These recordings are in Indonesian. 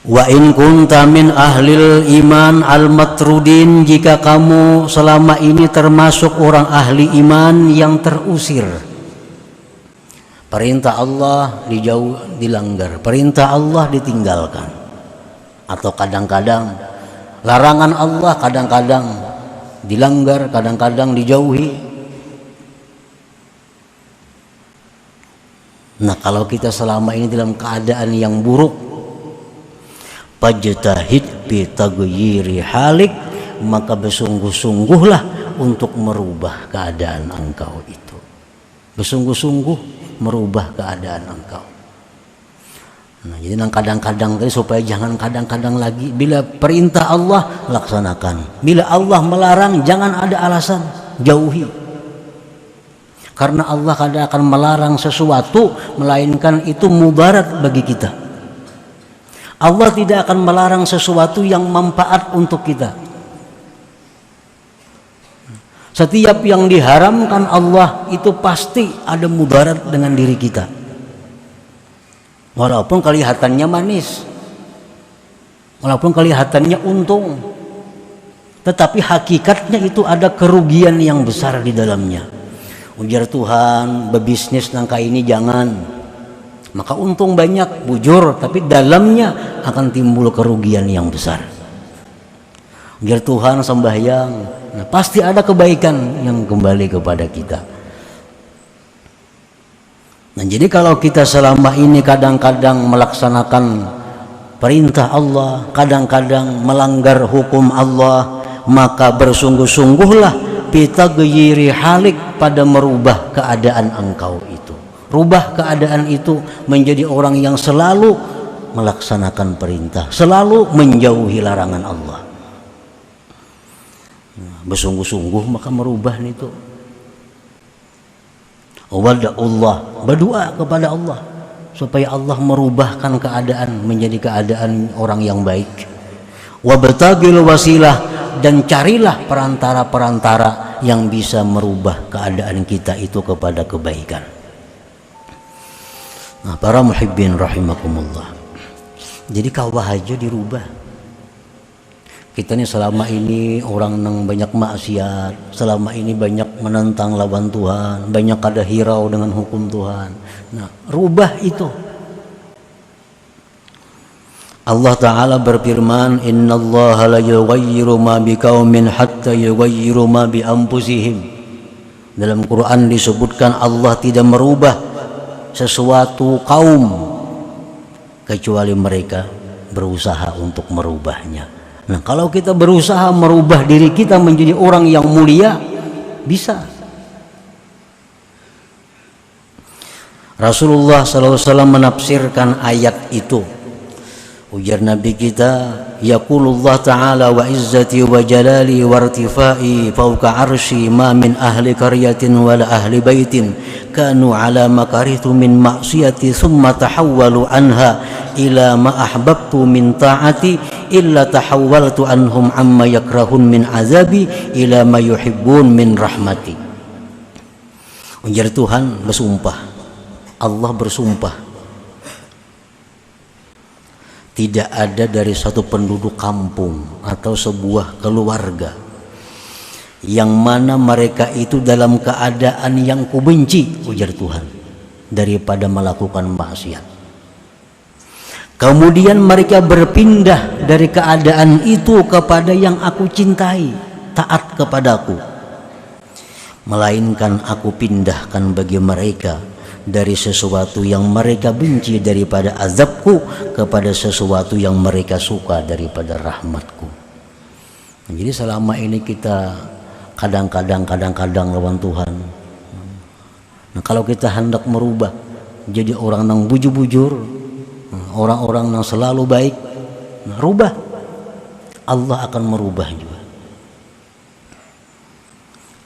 Wa in kunta min ahlil iman al-matrudin, jika kamu selama ini termasuk orang ahli iman yang terusir. Perintah Allah dilanggar, perintah Allah ditinggalkan. Atau kadang-kadang larangan Allah kadang-kadang dilanggar, kadang-kadang dijauhi. Nah, kalau kita selama ini dalam keadaan yang buruk, fajtahid bi taghyiri halik, maka bersungguh-sungguhlah untuk merubah keadaan engkau itu. Bersungguh-sungguh merubah keadaan engkau. Nah, jadi kadang-kadang tadi supaya jangan kadang-kadang lagi. Bila perintah Allah laksanakan, bila Allah melarang jangan ada alasan, jauhi. Karena Allah kadang akan melarang sesuatu melainkan itu mudarat bagi kita. Allah tidak akan melarang sesuatu yang manfaat untuk kita. Setiap yang diharamkan Allah itu pasti ada mudarat dengan diri kita. Walaupun kelihatannya manis, walaupun kelihatannya untung, tetapi hakikatnya itu ada kerugian yang besar di dalamnya. Ujar Tuhan, berbisnis nangka ini jangan, maka untung banyak, bujur, tapi dalamnya akan timbul kerugian yang besar. Ujar Tuhan, sembahyang, nah, pasti ada kebaikan yang kembali kepada kita. Nah, jadi kalau kita selama ini kadang-kadang melaksanakan perintah Allah, kadang-kadang melanggar hukum Allah, maka bersungguh-sungguhlah bitaghyiri halik, pada merubah keadaan engkau itu. Rubah keadaan itu menjadi orang yang selalu melaksanakan perintah, selalu menjauhi larangan Allah. Bersungguh-sungguh maka merubah itu. Wada'ullah, berdoa kepada Allah supaya Allah merubahkan keadaan menjadi keadaan orang yang baik. Wabtagil wasilah, dan carilah perantara-perantara yang bisa merubah keadaan kita itu kepada kebaikan. Nah, para muhibbin rahimakumullah. Jadi kawah aja dirubah. Kita ini selama ini orang yang banyak maksiat, selama ini banyak menentang lawan Tuhan, banyak ada hirau dengan hukum Tuhan. Nah, rubah itu. Allah Ta'ala berfirman, innallaha la yughayyiru ma biqaumin hatta yughayyiru ma bi anfusihim. Dalam Quran disebutkan Allah tidak merubah sesuatu kaum kecuali mereka berusaha untuk merubahnya. Nah, kalau kita berusaha merubah diri kita menjadi orang yang mulia, bisa. Rasulullah SAW menafsirkan ayat itu. Ujar Nabi kita, yaqulullah ta'ala wa izzati wa jalali wa irtifai fauqa arsy ma min ahli qaryatin wala ahli baitin kanu ala makaritu min maksiyati thumma tahawwalu anha ila ma ahbabtu min ta'ati illa tahawwaltu anhum amma yakrahun min azabi ila ma yuhibbun min rahmati. Ujar Tuhan bersumpah, Allah bersumpah, tidak ada dari satu penduduk kampung atau sebuah keluarga yang mana mereka itu dalam keadaan yang kubenci, ujar Tuhan, daripada melakukan maksiat. Kemudian mereka berpindah dari keadaan itu kepada yang aku cintai, taat kepadaku, melainkan aku pindahkan bagi mereka dari sesuatu yang mereka benci daripada azabku kepada sesuatu yang mereka suka daripada rahmatku. Jadi selama ini kita kadang-kadang lawan Tuhan. Nah, kalau kita hendak merubah jadi orang yang bujur-bujur, orang-orang yang selalu baik, nah, rubah, Allah akan merubah juga.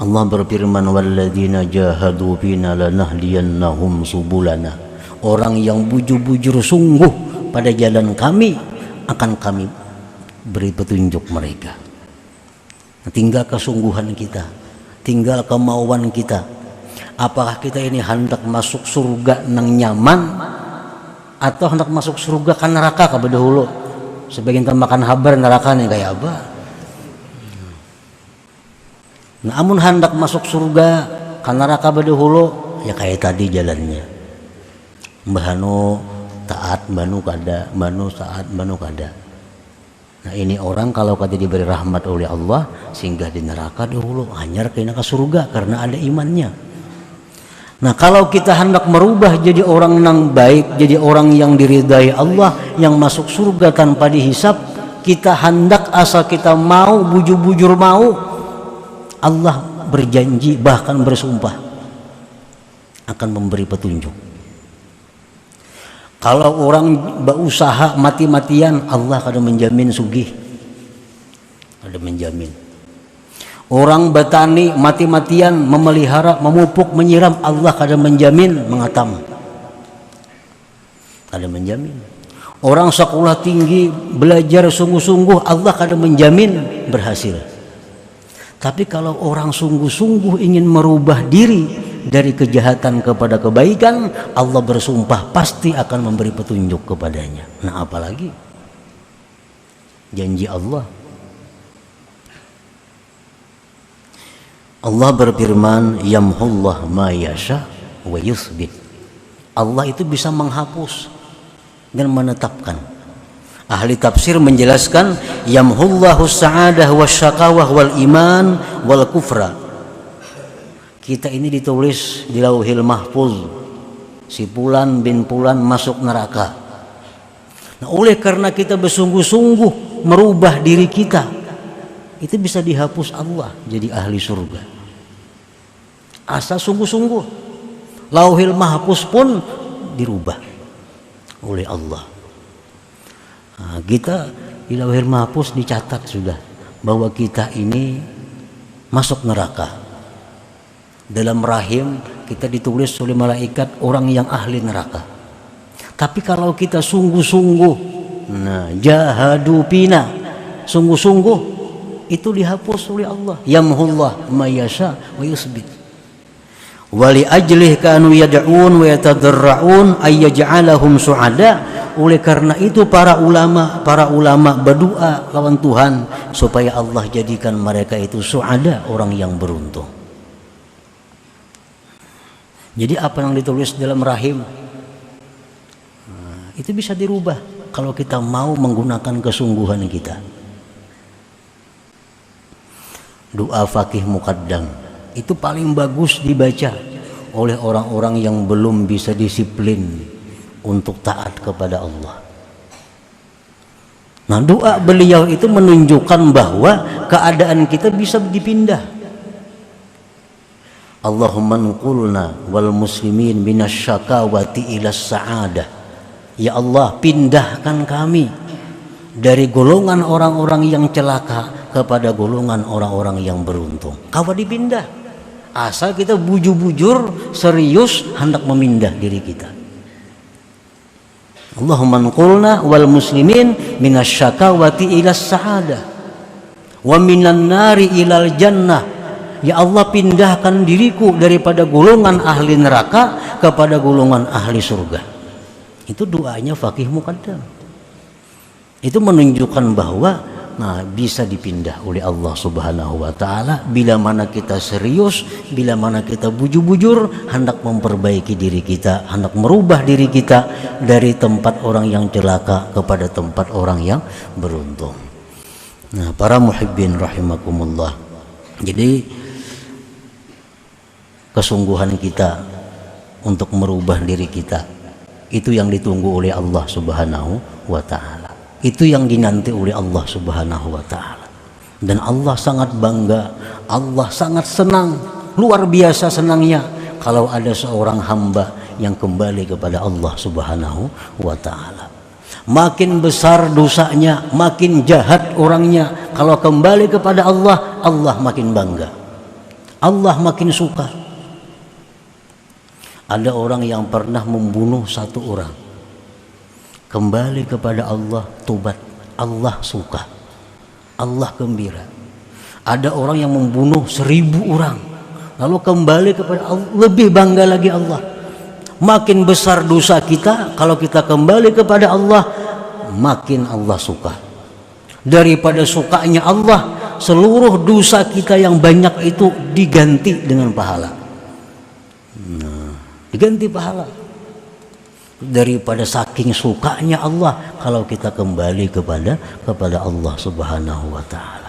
Allah berfirman, walladzina jahadu fina lanahdiyannahum subulana. Orang yang bujur-bujur sungguh pada jalan kami akan kami beri petunjuk mereka. Tinggal kesungguhan kita, tinggal kemauan kita. Apakah kita ini hendak masuk surga nang nyaman atau hendak masuk surga kan neraka kabeh dahulu? sebagian makan habar nerakanya kayak apa. Nah, amun hendak masuk surga ka neraka badahulu ya kayak tadi jalannya. Mbahanu taat, mbahnu kada, mbahnu taat, mbahnu kada. Nah, ini orang kalau kada diberi rahmat oleh Allah singgah di neraka dahulu hanyar kena ke surga karena ada imannya. Nah, kalau kita hendak merubah jadi orang yang baik, jadi orang yang diridai Allah, yang masuk surga tanpa dihisap, kita hendak asal kita mau, bujur-bujur mau, Allah berjanji bahkan bersumpah akan memberi petunjuk. Kalau orang berusaha mati-matian, Allah kada menjamin sugih, kada menjamin. Orang bertani mati-matian memelihara, memupuk, menyiram, Allah kada menjamin mengatam. Kada menjamin. Orang sekolah tinggi, belajar sungguh-sungguh, Allah kada menjamin berhasil. Tapi kalau orang sungguh-sungguh ingin merubah diri dari kejahatan kepada kebaikan, Allah bersumpah pasti akan memberi petunjuk kepadanya. Nah, apalagi janji Allah. Allah berfirman, yamhullah ma yasha wa yuthbit. Allah itu bisa menghapus dan menetapkan. Ahli tafsir menjelaskan, yamhullahu sa'adah wasyaqawah wal iman wal kufra. Kita ini ditulis di Lauhil Mahfuz, si Fulan bin Fulan masuk neraka. Nah, oleh karena kita bersungguh-sungguh merubah diri kita, itu bisa dihapus Allah jadi ahli surga. Asal sungguh-sungguh, Lauhil Mahfuz pun dirubah oleh Allah. Nah, kita di Lauhil Mahfuz dicatat sudah bahwa kita ini masuk neraka. Dalam rahim kita ditulis oleh malaikat orang yang ahli neraka. Tapi kalau kita sungguh-sungguh, nah jahadu pina, sungguh-sungguh, itu dihapus oleh Allah. Yamhullah ma yasha wa yusbit. Wali ajlih kanu yad'un wa yatadarra'un ay yaj'alahum su'ada. Oleh karena itu para ulama berdoa lawan Tuhan supaya Allah jadikan mereka itu su'ada, orang yang beruntung. Jadi apa yang ditulis dalam rahim, nah, itu bisa dirubah kalau kita mau menggunakan kesungguhan kita. Doa Faqih Muqaddam itu paling bagus dibaca oleh orang-orang yang belum bisa disiplin untuk taat kepada Allah. Nah, doa beliau itu menunjukkan bahwa keadaan kita bisa dipindah. Allahumma nqulna wal muslimin minasyakawati ila sa'adah. Ya Allah, pindahkan kami dari golongan orang-orang yang celaka kepada golongan orang-orang yang beruntung. Kawa dipindah, asal kita bujur-bujur serius hendak memindah diri kita. Allahumma nqulna wal muslimin minasyakawati ila sa'adah wa minan nari ilal jannah. Ya Allah, pindahkan diriku daripada golongan ahli neraka kepada golongan ahli surga. Itu doanya Faqih Muqaddam. Itu menunjukkan bahwa nah, bisa dipindah oleh Allah Subhanahu wa taala bila mana kita serius, bila mana kita bujur-bujur hendak memperbaiki diri kita, hendak merubah diri kita dari tempat orang yang celaka kepada tempat orang yang beruntung. Nah, para muhibbin rahimakumullah. Jadi kesungguhan kita untuk merubah diri kita itu yang ditunggu oleh Allah Subhanahu wa taala. Itu yang dinanti oleh Allah Subhanahu wa taala. Dan Allah sangat bangga, Allah sangat senang, luar biasa senangnya kalau ada seorang hamba yang kembali kepada Allah Subhanahu wa taala. Makin besar dosanya, makin jahat orangnya, kalau kembali kepada Allah, Allah makin bangga. Allah makin suka. Ada orang yang pernah membunuh satu orang, kembali kepada Allah, tobat, Allah suka, Allah gembira. Ada orang yang membunuh 1000 orang, lalu kembali kepada Allah, lebih bangga lagi Allah. Makin besar dosa kita, kalau kita kembali kepada Allah, makin Allah suka. Daripada sukanya Allah, seluruh dosa kita yang banyak itu diganti dengan pahala. Diganti pahala. Daripada saking sukanya Allah kalau kita kembali kepada Allah Subhanahu wa taala.